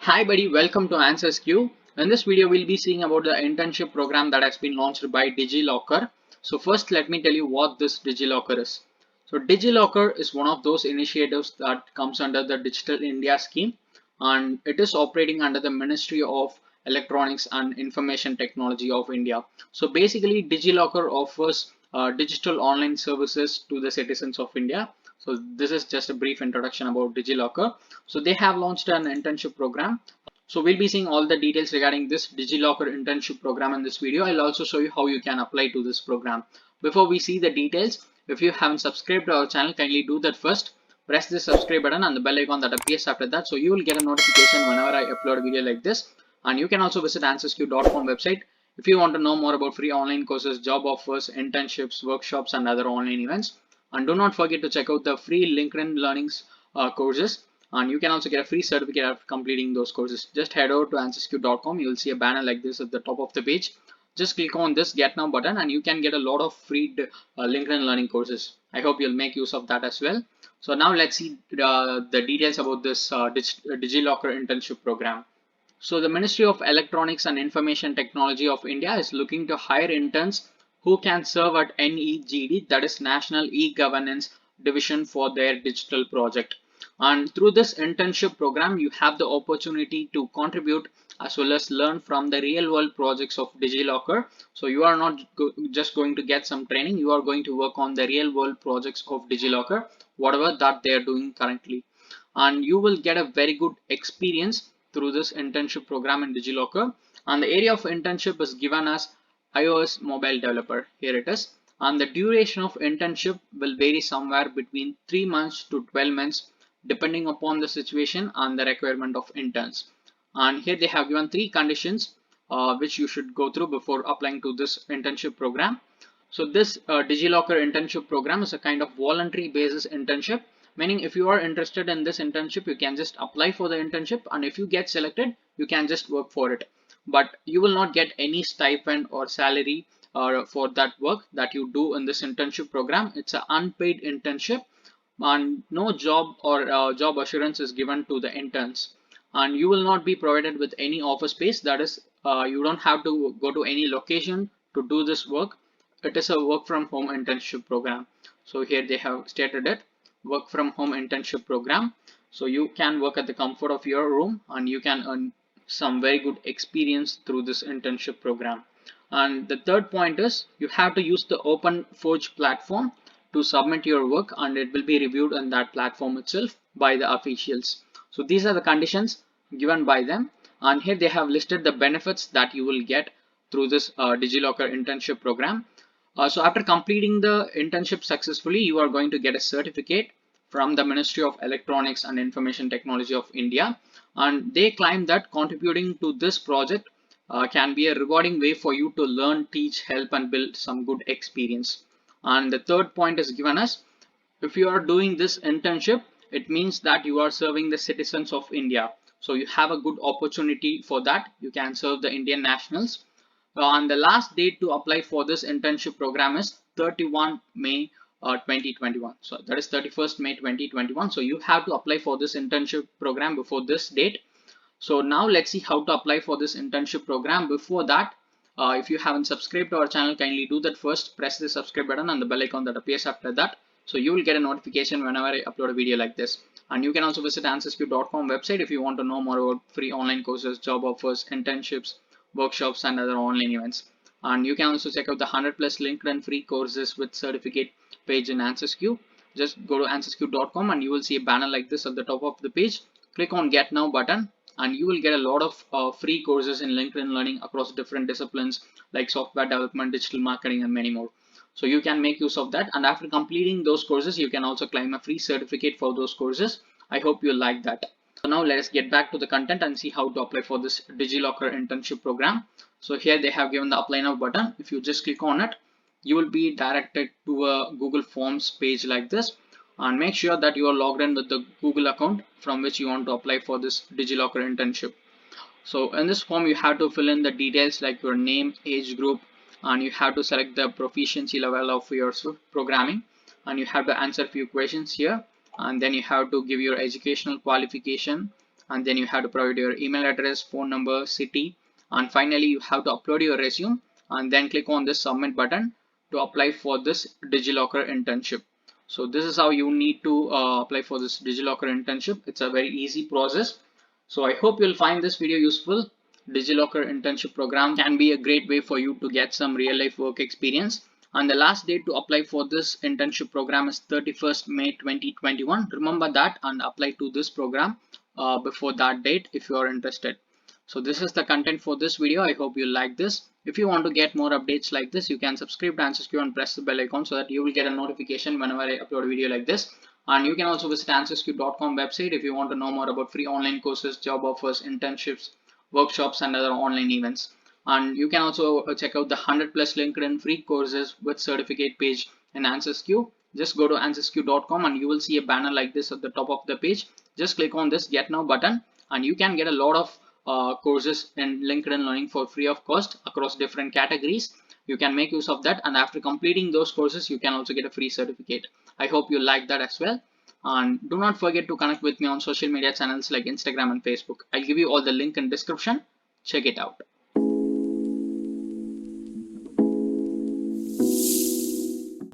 Hi buddy, welcome to Answers Q. In this video, we'll be seeing about the internship program that has been launched by DigiLocker. So first, let me tell you what this DigiLocker is. So DigiLocker is one of those initiatives that comes under the Digital India scheme, and it is operating under the Ministry of Electronics and Information Technology of India. So basically, DigiLocker offers digital online services to the citizens of India. So this is just a brief introduction about DigiLocker. So they have launched an internship program. So we'll be seeing all the details regarding this DigiLocker internship program in this video. I'll also show you how you can apply to this program. Before we see the details, if you haven't subscribed to our channel, kindly do that first. Press the subscribe button and the bell icon that appears after that, so you will get a notification whenever I upload a video like this. And you can also visit answersq.com website if you want to know more about free online courses, job offers, internships, workshops, and other online events. And do not forget to check out the free LinkedIn Learnings courses, and you can also get a free certificate after completing those courses. Just head over to answersq.com. You will see a banner like this at the top of the page. Just click on this get now button and you can get a lot of free LinkedIn learning courses. I hope you'll make use of that as well. So now let's see the details about this DigiLocker internship program. So the Ministry of Electronics and Information Technology of India is looking to hire interns who can serve at NEGD, that is National E-Governance Division, for their digital project. And through this internship program, you have the opportunity to contribute as well as learn from the real world projects of DigiLocker. So you are not just going to get some training, you are going to work on the real world projects of DigiLocker, whatever that they are doing currently. And you will get a very good experience through this internship program in DigiLocker. And the area of internship is given as iOS mobile developer. Here it is. And the duration of internship will vary somewhere between 3 months to 12 months depending upon the situation and the requirement of interns. And here they have given 3 conditions which you should go through before applying to this internship program. So this DigiLocker internship program is a kind of voluntary basis internship, meaning if you are interested in this internship, you can just apply for the internship, and if you get selected, you can just work for it. But you will not get any stipend or salary for that work that you do in this internship program. It's an unpaid internship, and no job or job assurance is given to the interns. And you will not be provided with any office space. That is, you don't have to go to any location to do this work. It is a work from home internship program. So here they have stated it, work from home internship program. So you can work at the comfort of your room and you can earn some very good experience through this internship program. And the third point is you have to use the OpenForge platform to submit your work, and it will be reviewed on that platform itself by the officials. So these are the conditions given by them, and here they have listed the benefits that you will get through this DigiLocker internship program. So after completing the internship successfully, you are going to get a certificate from the Ministry of Electronics and Information Technology of India, and they claim that contributing to this project can be a rewarding way for you to learn, teach, help, and build some good experience. And the third point is given as if you are doing this internship, it means that you are serving the citizens of India. So you have a good opportunity for that. You can serve the Indian nationals. And the last date to apply for this internship program is 31 May 2021. So that is 31st May 2021. So you have to apply for this internship program before this date. So now let's see how to apply for this internship program. Before that, if you haven't subscribed to our channel, kindly do that first. Press the subscribe button and the bell icon that appears after that. So you will get a notification whenever I upload a video like this. And you can also visit answersq.com website if you want to know more about free online courses, job offers, internships, workshops, and other online events. And you can also check out the 100 plus LinkedIn free courses with certificate page in AnswersQ. Just go to answersq.com and you will see a banner like this at the top of the page. Click on Get Now button and you will get a lot of free courses in LinkedIn Learning across different disciplines like software development, digital marketing, and many more. So you can make use of that, and after completing those courses, you can also claim a free certificate for those courses. I hope you like that. So now let us get back to the content and see how to apply for this DigiLocker internship program. So here they have given the apply now button. If you just click on it, you will be directed to a Google Forms page like this, and make sure that you are logged in with the Google account from which you want to apply for this DigiLocker internship. So in this form, you have to fill in the details like your name, age group, and you have to select the proficiency level of your programming, and you have to answer a few questions here, and then you have to give your educational qualification and then you have to provide your email address, phone number, city, and finally you have to upload your resume and then click on this submit button to apply for this DigiLocker internship. So this is how you need to apply for this DigiLocker internship. It's a very easy process. So I hope you'll find this video useful. DigiLocker internship program can be a great way for you to get some real life work experience. And the last date to apply for this internship program is 31st May 2021. Remember that and apply to this program before that date if you are interested. So this is the content for this video. I hope you like this. If you want to get more updates like this, you can subscribe to AnswersQ and press the bell icon so that you will get a notification whenever I upload a video like this. And you can also visit answersq.com website if you want to know more about free online courses, job offers, internships, workshops, and other online events. And you can also check out the 100+ LinkedIn free courses with certificate page in AnswersQ. Just go to answersq.com and you will see a banner like this at the top of the page. Just click on this Get Now button and you can get a lot of courses in LinkedIn Learning for free of cost across different categories. You can make use of that, and after completing those courses you can also get a free certificate. I hope you like that as well. And do not forget to connect with me on social media channels like Instagram and Facebook. I'll give you all the link in description. Check it out.